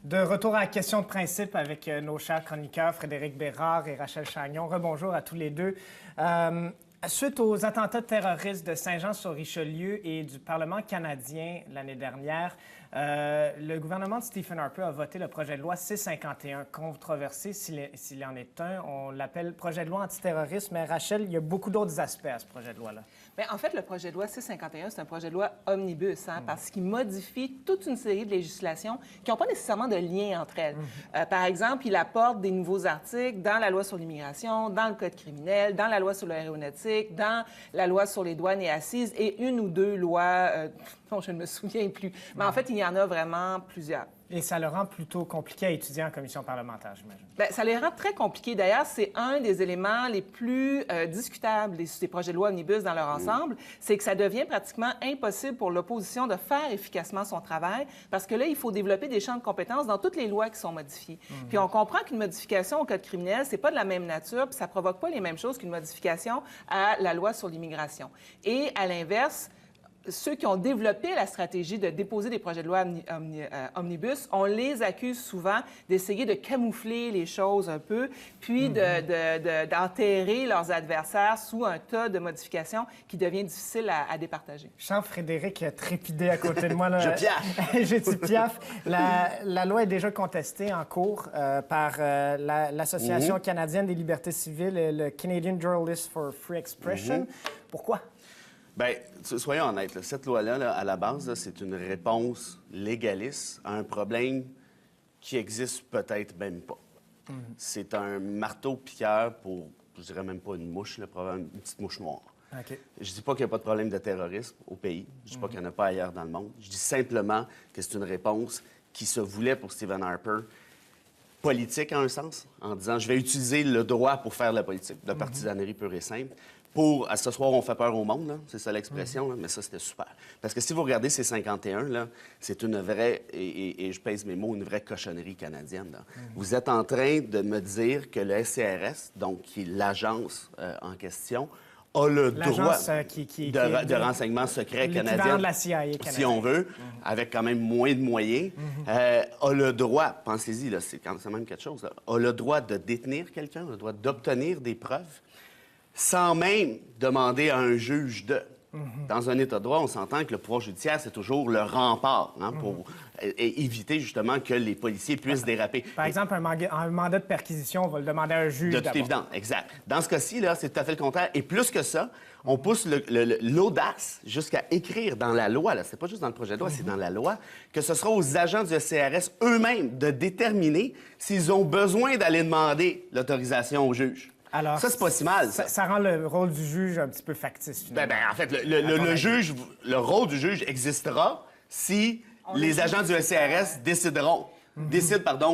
De retour à la question de principe avec nos chers chroniqueurs Frédéric Bérard et Rachel Chagnon. Rebonjour à tous les deux. Suite aux attentats terroristes de Saint-Jean-sur-Richelieu et du Parlement canadien l'année dernière, le gouvernement de Stephen Harper a voté le projet de loi C-51, controversé s'il en est un. On l'appelle projet de loi antiterroriste, mais Rachel, il y a beaucoup d'autres aspects à ce projet de loi-là. Bien, en fait, le projet de loi C-51, c'est un projet de loi omnibus, parce qu'il modifie toute une série de législations qui n'ont pas nécessairement de lien entre elles. Par exemple, il apporte des nouveaux articles dans la loi sur l'immigration, dans le code criminel, dans la loi sur l'aéronautique, dans la loi sur les douanes et assises et une ou deux lois dont je ne me souviens plus. Mais en fait, il y en a vraiment plusieurs. Et ça le rend plutôt compliqué à étudier en commission parlementaire, j'imagine. Bien, ça les rend très compliqués. D'ailleurs, c'est un des éléments les plus discutables des projets de loi omnibus dans leur ensemble, c'est que ça devient pratiquement impossible pour l'opposition de faire efficacement son travail, parce que là, il faut développer des champs de compétences dans toutes les lois qui sont modifiées. Puis on comprend qu'une modification au code criminel, c'est pas de la même nature, puis ça provoque pas les mêmes choses qu'une modification à la loi sur l'immigration. Et à l'inverse, ceux qui ont développé la stratégie de déposer des projets de loi omnibus, on les accuse souvent d'essayer de camoufler les choses un peu, puis d'enterrer leurs adversaires sous un tas de modifications qui devient difficile à départager. Je sens Frédéric trépidé à côté de moi. Là. Je piaffe! J'ai dit piaffe. La loi est déjà contestée en cours par l'Association canadienne des libertés civiles et le Canadian Journalists for Free Expression. Pourquoi? Bien, soyons honnêtes, là, cette loi-là, là, à la base, là, c'est une réponse légaliste à un problème qui existe peut-être même pas. C'est un marteau-piqueur pour, je dirais même pas une mouche, là, probablement une petite mouche noire. Okay. Je dis pas qu'il n'y a pas de problème de terrorisme au pays. Je dis pas qu'il n'y en a pas ailleurs dans le monde. Je dis simplement que c'est une réponse qui se voulait pour Stephen Harper politique, en un sens, en disant « je vais utiliser le droit pour faire de la politique, de partisanerie pure et simple ». Pour, à ce soir, on fait peur au monde, c'est ça l'expression, mais ça, c'était super. Parce que si vous regardez ces 51, là, c'est une vraie, et je pèse mes mots, une vraie cochonnerie canadienne. Là. Vous êtes en train de me dire que le SCRS, donc qui est l'agence en question, a le droit de renseignement secret canadien, de la CIA canadienne, si on veut, avec quand même moins de moyens, a le droit, pensez-y, là, c'est quand même quelque chose, là, a le droit de détenir quelqu'un, a le droit d'obtenir des preuves, sans même demander à un juge de. Dans un État de droit, on s'entend que le pouvoir judiciaire, c'est toujours le rempart pour éviter justement que les policiers puissent déraper. Par exemple, un mandat de perquisition, on va le demander à un juge. De toute évidence, exact. Dans ce cas-ci, là, c'est tout à fait le contraire. Et plus que ça, on pousse l'audace jusqu'à écrire dans la loi, là, c'est pas juste dans le projet de loi, c'est dans la loi, que ce sera aux agents du SCRS eux-mêmes de déterminer s'ils ont besoin d'aller demander l'autorisation au juge. Alors, ça, c'est pas si mal. Ça rend le rôle du juge un petit peu factice, finalement. En fait, le rôle du juge existera si les agents du SCRS décident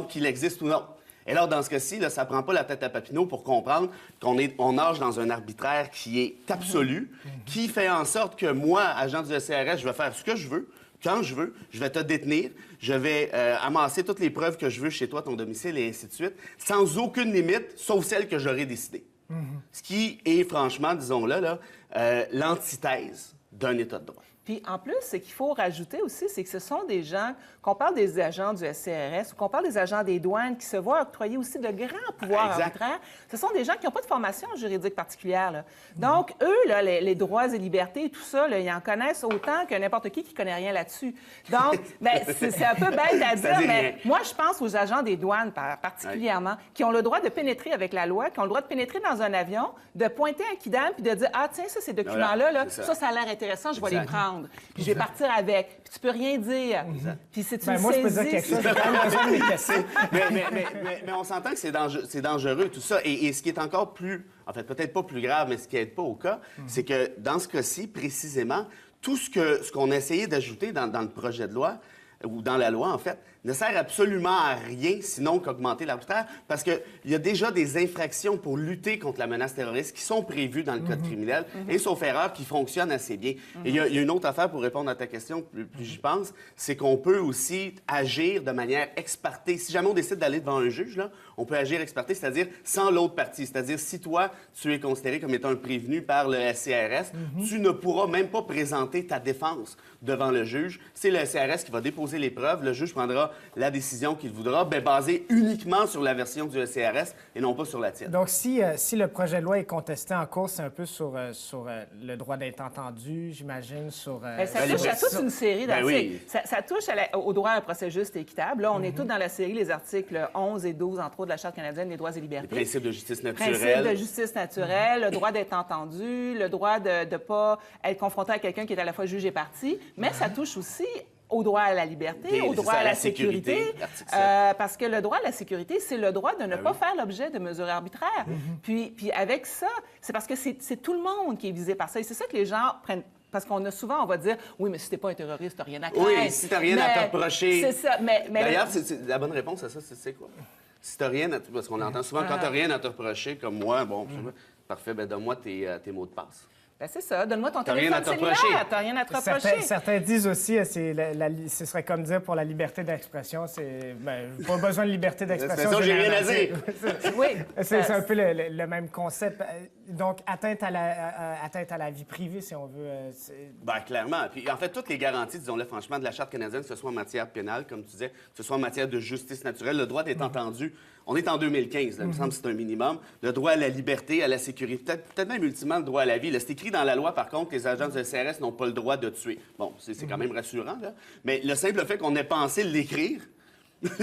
qu'il existe ou non. Et là, dans ce cas-ci, là, ça prend pas la tête à Papineau pour comprendre qu'on nage dans un arbitraire qui est absolu, qui fait en sorte que moi, agent du SCRS, je vais faire ce que je veux, quand je veux, je vais te détenir, je vais amasser toutes les preuves que je veux chez toi, ton domicile, et ainsi de suite, sans aucune limite, sauf celle que j'aurais décidée. Ce qui est, franchement, disons-le, là, l'antithèse d'un État de droit. Puis en plus, ce qu'il faut rajouter aussi, c'est que ce sont des gens, qu'on parle des agents du SCRS ou qu'on parle des agents des douanes qui se voient octroyer aussi de grands pouvoirs arbitraires, ce sont des gens qui n'ont pas de formation juridique particulière. Là. Donc, eux, là, les droits et libertés et tout ça, là, ils en connaissent autant que n'importe qui connaît rien là-dessus. Donc, c'est un peu bête à dire, mais moi, je pense aux agents des douanes particulièrement, qui ont le droit de pénétrer avec la loi, qui ont le droit de pénétrer dans un avion, de pointer un kidam puis de dire « Ah, tiens, ça, ces documents-là, là, ça a l'air intéressant, je vais les prendre. » Puis je vais partir avec. Puis tu peux rien dire. Puis c'est une moi, je peux dire quelque chose. J'ai quand même besoin de les casser. mais on s'entend que c'est dangereux, tout ça. Et ce qui est encore plus... En fait, peut-être pas plus grave, mais ce qui n'aide pas au cas, c'est que dans ce cas-ci, précisément, tout ce qu'on a essayé d'ajouter dans le projet de loi, ou dans la loi, en fait, ne sert absolument à rien, sinon qu'augmenter l'arbitraire, parce qu'il y a déjà des infractions pour lutter contre la menace terroriste qui sont prévues dans le code criminel, et sauf erreur, qui fonctionnent assez bien. Et il y a une autre affaire pour répondre à ta question, plus j'y pense, c'est qu'on peut aussi agir de manière ex parte. Si jamais on décide d'aller devant un juge, là, on peut agir ex parte, c'est-à-dire sans l'autre partie. C'est-à-dire, si toi, tu es considéré comme étant un prévenu par le SCRS, tu ne pourras même pas présenter ta défense devant le juge. C'est le SCRS qui va déposer déposer les preuves. Le juge prendra la décision qu'il voudra, basée uniquement sur la version du ECRS et non pas sur la tienne. Donc, si le projet de loi est contesté en cours, c'est un peu sur le droit d'être entendu, j'imagine, sur... Ça touche à toute une série d'articles. Oui. Ça touche au droit à un procès juste et équitable. Là, on est tous dans la série, les articles 11 et 12, entre autres, de la Charte canadienne des droits et libertés. Les principes de justice Principe naturelle. de justice naturelle, le droit d'être entendu, le droit de ne pas être confronté à quelqu'un qui est à la fois juge et partie, mais ça touche aussi au droit à la liberté, au droit à la sécurité, parce que le droit à la sécurité, c'est le droit de ne pas faire l'objet de mesures arbitraires. Puis avec ça, c'est parce que c'est tout le monde qui est visé par ça. Et c'est ça que les gens prennent. Parce qu'on a souvent, on va dire, oui, mais si t'es pas un terroriste, t'as rien à craindre. Oui, si t'as rien à te reprocher. C'est ça, mais D'ailleurs, la bonne réponse à ça, c'est quoi? Si t'as rien à te... Parce qu'on entend souvent, quand t'as rien à te reprocher, comme moi, bon, parfait, donne-moi tes mots de passe. Ben c'est ça. Donne-moi ton T'as rien téléphone à te cellulaire. reprocher. T'as rien à te reprocher. Certains disent aussi, ce serait comme dire pour la liberté d'expression, c'est pas besoin de liberté d'expression. J'ai rien à dire. Oui. C'est un peu le même concept. Donc, atteinte à la vie privée, si on veut. Clairement. Puis, en fait, toutes les garanties, disons-le franchement, de la Charte canadienne, que ce soit en matière pénale, comme tu disais, que ce soit en matière de justice naturelle, le droit d'être entendu. On est en 2015, là, il me semble que c'est un minimum. Le droit à la liberté, à la sécurité, peut-être même ultimement le droit à la vie. C'est écrit dans la loi, par contre, que les agents du CRS n'ont pas le droit de tuer. Bon, c'est quand même rassurant, là. Mais le simple fait qu'on ait pensé l'écrire,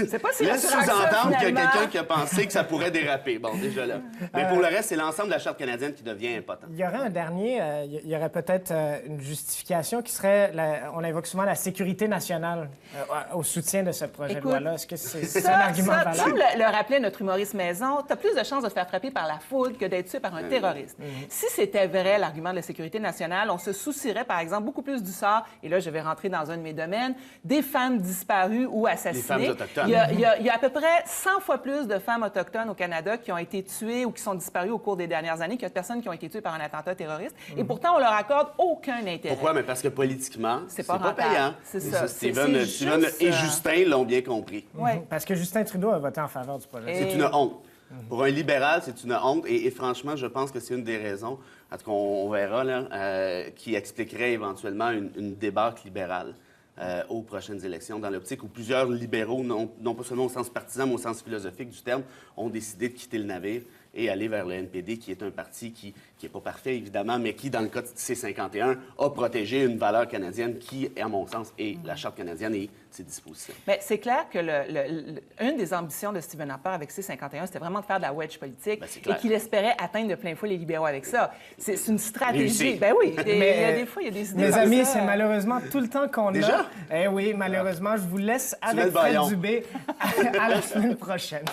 c'est pas si laisse rassurant que ça, sous-entendre qu'il y a finalement. quelqu'un qui a pensé que ça pourrait déraper. Bon, déjà là. Mais pour le reste, c'est l'ensemble de la Charte canadienne qui devient impotent. Il y aurait un dernier, il y aurait peut-être une justification qui serait, on invoque souvent la sécurité nationale au soutien de ce projet de loi-là. Est-ce que c'est un argument valable? Comme le rappelait notre humoriste maison, tu as plus de chances de te faire frapper par la foudre que d'être tué par un terroriste. Si c'était vrai l'argument de la sécurité nationale, on se soucierait, par exemple, beaucoup plus du sort, et là, je vais rentrer dans un de mes domaines, des femmes disparues ou assassinées. Les femmes autochtones. Il y a à peu près 100 fois plus de femmes autochtones au Canada qui ont été tuées ou qui sont disparues au cours des dernières années qu'il y a de personnes qui ont été tuées par un attentat terroriste. Et pourtant, on leur accorde aucun intérêt. Pourquoi? Mais parce que politiquement, c'est pas rentable. payant. C'est ça. Stephen et Justin l'ont bien compris. Parce que Justin Trudeau a voté en faveur du projet. C'est une honte. Pour un libéral, c'est une honte. Et franchement, je pense que c'est une des raisons, en tout cas, on verra, là, qui expliquerait éventuellement une débâcle libérale aux prochaines élections, dans l'optique où plusieurs libéraux, non pas seulement au sens partisan, mais au sens philosophique du terme, ont décidé de quitter le navire et aller vers le NPD, qui est un parti qui n'est pas parfait, évidemment, mais qui, dans le cas de C-51, a protégé une valeur canadienne qui, à mon sens, est la Charte canadienne et ses dispositions. Mais c'est clair que une des ambitions de Stephen Harper avec C-51, c'était vraiment de faire de la wedge politique et qu'il espérait atteindre de plein fouet les libéraux avec ça. C'est une stratégie. Réussi. Ben oui, il y a des fois, il y a des idées Mes comme amis, ça. c'est malheureusement tout le temps qu'on a. Déjà? Eh oui, malheureusement, je vous laisse mets avec le Fred baillon. Dubé à la semaine prochaine.